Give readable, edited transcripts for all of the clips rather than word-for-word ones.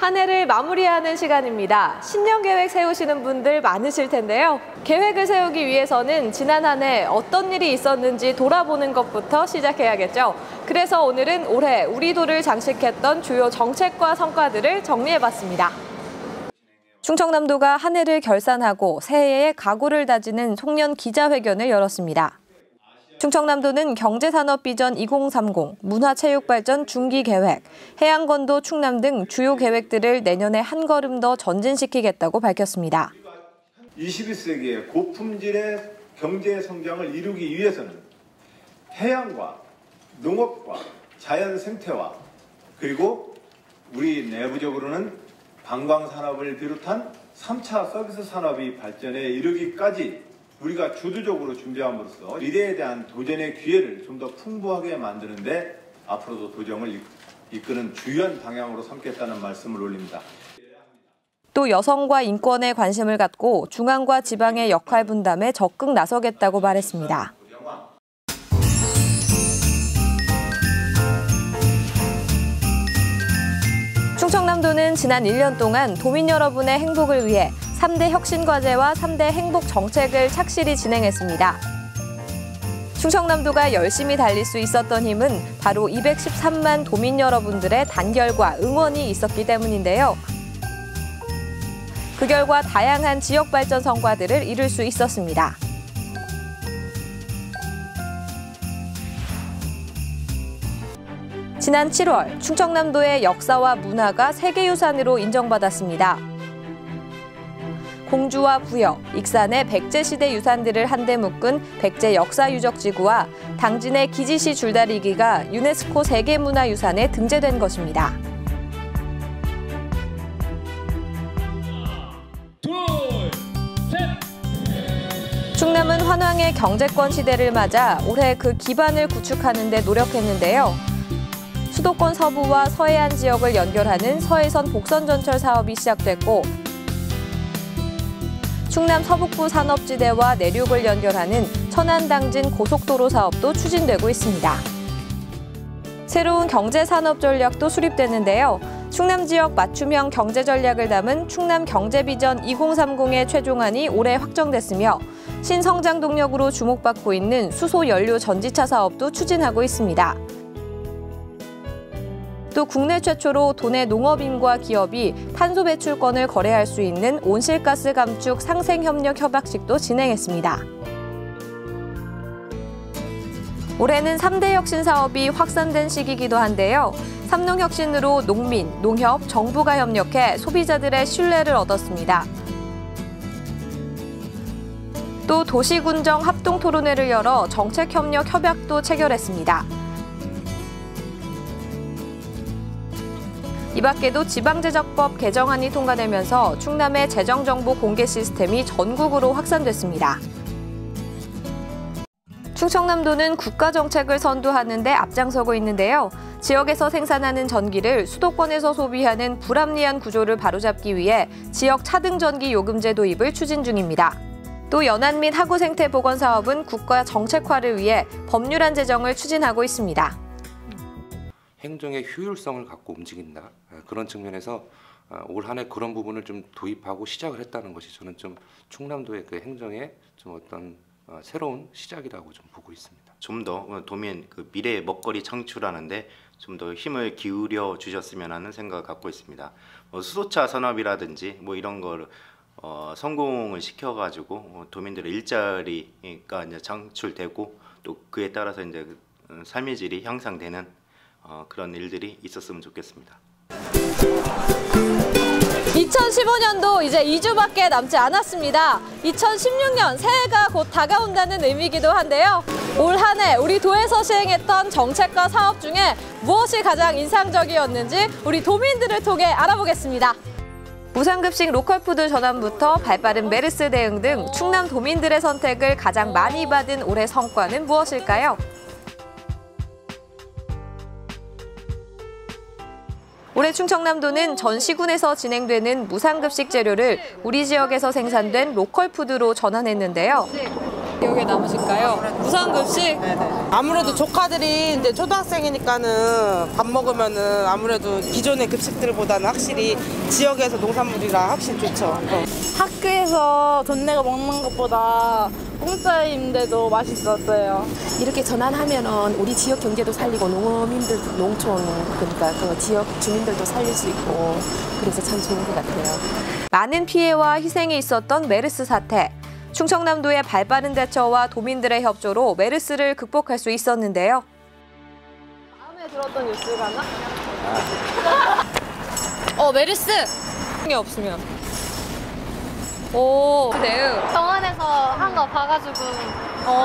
한 해를 마무리하는 시간입니다. 신년 계획 세우시는 분들 많으실 텐데요. 계획을 세우기 위해서는 지난 한 해 어떤 일이 있었는지 돌아보는 것부터 시작해야겠죠. 그래서 오늘은 올해 우리 도를 장식했던 주요 정책과 성과들을 정리해봤습니다. 충청남도가 한 해를 결산하고 새해의 각오를 다지는 송년 기자회견을 열었습니다. 충청남도는 경제산업비전 2030, 문화체육발전 중기계획, 해양건도 충남 등 주요 계획들을 내년에 한 걸음 더 전진시키겠다고 밝혔습니다. 21세기의 고품질의 경제 성장을 이루기 위해서는 해양과 농업과 자연 생태와 그리고 우리 내부적으로는 관광산업을 비롯한 3차 서비스 산업이 발전에 이르기까지 우리가 주도적으로 준비함으로써 미래에 대한 도전의 기회를 좀 더 풍부하게 만드는 데 앞으로도 도전을 이끄는 주요한 방향으로 삼겠다는 말씀을 올립니다. 또 여성과 인권에 관심을 갖고 중앙과 지방의 역할 분담에 적극 나서겠다고 말했습니다. 충청남도는 지난 1년 동안 도민 여러분의 행복을 위해 3대 혁신과제와 3대 행복정책을 착실히 진행했습니다. 충청남도가 열심히 달릴 수 있었던 힘은 바로 213만 도민 여러분들의 단결과 응원이 있었기 때문인데요. 그 결과 다양한 지역 발전 성과들을 이룰 수 있었습니다. 지난 7월 충청남도의 역사와 문화가 세계유산으로 인정받았습니다. 공주와 부여, 익산의 백제시대 유산들을 한데 묶은 백제 역사유적지구와 당진의 기지시 줄다리기가 유네스코 세계문화유산에 등재된 것입니다. 충남은 환왕의 경제권 시대를 맞아 올해 그 기반을 구축하는 데 노력했는데요. 수도권 서부와 서해안 지역을 연결하는 서해선 복선전철 사업이 시작됐고 충남 서북부 산업지대와 내륙을 연결하는 천안당진 고속도로 사업도 추진되고 있습니다. 새로운 경제산업 전략도 수립됐는데요. 충남 지역 맞춤형 경제 전략을 담은 충남 경제비전 2030의 최종안이 올해 확정됐으며 신성장 동력으로 주목받고 있는 수소 연료 전지차 사업도 추진하고 있습니다. 또 국내 최초로 도내 농업인과 기업이 탄소 배출권을 거래할 수 있는 온실가스 감축 상생협력 협약식도 진행했습니다. 올해는 3대 혁신 사업이 확산된 시기이기도 한데요. 삼농혁신으로 농민, 농협, 정부가 협력해 소비자들의 신뢰를 얻었습니다. 또 도시군정 합동토론회를 열어 정책협력 협약도 체결했습니다. 이 밖에도 지방재정법 개정안이 통과되면서 충남의 재정정보 공개 시스템이 전국으로 확산됐습니다. 충청남도는 국가정책을 선도하는 데 앞장서고 있는데요. 지역에서 생산하는 전기를 수도권에서 소비하는 불합리한 구조를 바로잡기 위해 지역 차등전기 요금제 도입을 추진 중입니다. 또 연안 및 하구 생태 보건 사업은 국가 정책화를 위해 법률안 제정을 추진하고 있습니다. 행정의 효율성을 갖고 움직인다. 그런 측면에서 올 한 해 그런 부분을 좀 도입하고 시작을 했다는 것이 저는 좀 충남도의 그 행정의 좀 어떤 새로운 시작이라고 좀 보고 있습니다. 좀 더 도민 그 미래의 먹거리 창출하는데 좀 더 힘을 기울여 주셨으면 하는 생각을 갖고 있습니다. 수소차 산업이라든지 이런 걸 성공을 시켜가지고 도민들의 일자리가 이제 창출되고 또 그에 따라서 이제 삶의 질이 향상되는 그런 일들이 있었으면 좋겠습니다. 2015년도 이제 2주밖에 남지 않았습니다. 2016년 새해가 곧 다가온다는 의미이기도 한데요. 올 한 해 우리 도에서 시행했던 정책과 사업 중에 무엇이 가장 인상적이었는지 우리 도민들을 통해 알아보겠습니다. 무상급식 로컬푸드 전환부터 발빠른 메르스 대응 등 충남 도민들의 선택을 가장 많이 받은 올해 성과는 무엇일까요? 올해 충청남도는 전 시군에서 진행되는 무상급식 재료를 우리 지역에서 생산된 로컬푸드로 전환했는데요. 기억에 남으실까요? 무상급식? 아무래도 조카들이 이제 초등학생이니까는 밥 먹으면은 아무래도 기존의 급식들보다는 확실히 지역에서 농산물이라 확실히 좋죠. 학교에서 돈 내고 먹는 것보다 공짜인데도 맛있었어요. 이렇게 전환하면은 우리 지역 경제도 살리고 농어민들, 농촌 그러니까 그 지역 주민들도 살릴 수 있고 그래서 참 좋은 것 같아요. 많은 피해와 희생이 있었던 메르스 사태. 충청남도의 발빠른 대처와 도민들의 협조로 메르스를 극복할 수 있었는데요. 마음에 들었던 뉴스가 하나? 메르스! 게 없으면. 오, 네. 병원에서 한 거 봐가지고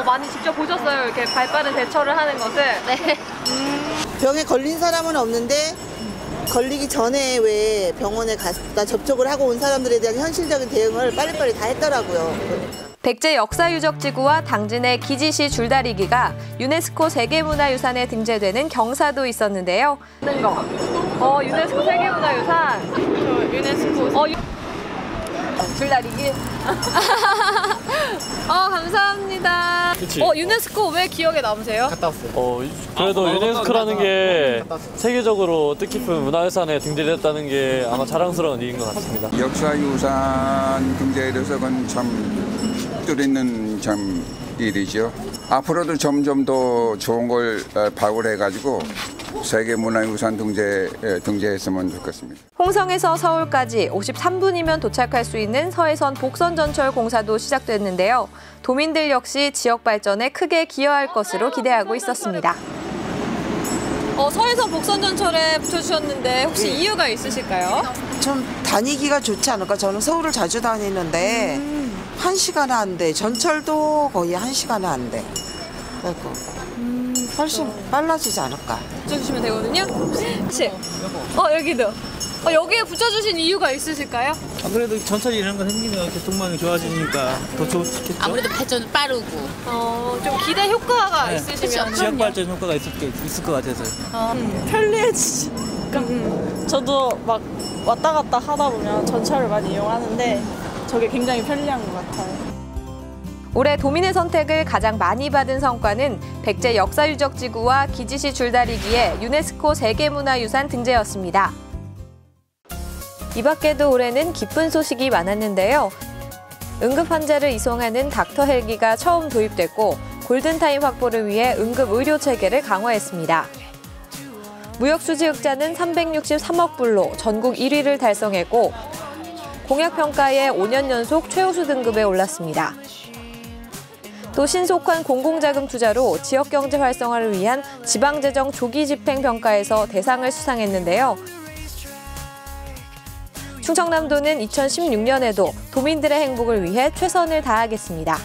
많이 직접 보셨어요? 이렇게 발빠른 대처를 하는 것을? 네. 병에 걸린 사람은 없는데 걸리기 전에 왜 병원에 갔다 접촉을 하고 온 사람들에 대한 현실적인 대응을 빨리빨리 다 했더라고요. 백제 역사유적지구와 당진의 기지시 줄다리기가 유네스코 세계문화유산에 등재되는 경사도 있었는데요. 유네스코 세계문화유산. 유네스코. 줄다리기. 감사합니다. 그치. 유네스코 왜 기억에 남으세요? 갔다 왔어요. 그래도 유네스코라는 게 세계적으로 뜻깊은 문화유산에 등재됐다는 게 아마 자랑스러운 일인 것 같습니다. 역사유산 등재에 대해서 그건 참 뜻있는 참 일이죠. 앞으로도 점점 더 좋은 걸 발굴해가지고 세계문화유산 등재했으면 좋겠습니다. 홍성에서 서울까지 53분이면 도착할 수 있는 서해선 복선전철 공사도 시작됐는데요. 도민들 역시 지역 발전에 크게 기여할 것으로 기대하고 있었습니다. 서해선 복선전철에 붙여주셨는데 혹시 이유가 있으실까요? 좀 다니기가 좋지 않을까? 저는 서울을 자주 다니는데 1시간은 안 돼. 전철도 거의 1시간은 안 돼. 그래서 훨씬 빨라지지 않을까? 붙여주시면 되거든요. 혹시? 여기도. 여기에 붙여주신 이유가 있으실까요? 아무래도 전철이 이런 거 생기면 교통망이 좋아지니까 더 좋겠죠. 아무래도 발전도 빠르고. 좀 기대 효과가 있으시면. 지역 발전 효과가 있을 것 같아서요. 편리해지지. 저도 막 왔다 갔다 하다 보면 전철을 많이 이용하는데 저게 굉장히 편리한 것 같아요. 올해 도민의 선택을 가장 많이 받은 성과는 백제 역사유적지구와 기지시 줄다리기의 유네스코 세계문화유산 등재였습니다. 이 밖에도 올해는 기쁜 소식이 많았는데요. 응급 환자를 이송하는 닥터 헬기가 처음 도입됐고 골든타임 확보를 위해 응급 의료 체계를 강화했습니다. 무역 수지 흑자는 363억 불로 전국 1위를 달성했고 공약평가에 5년 연속 최우수 등급에 올랐습니다. 또 신속한 공공자금 투자로 지역경제 활성화를 위한 지방재정 조기 집행 평가에서 대상을 수상했는데요. 충청남도는 2016년에도 도민들의 행복을 위해 최선을 다하겠습니다.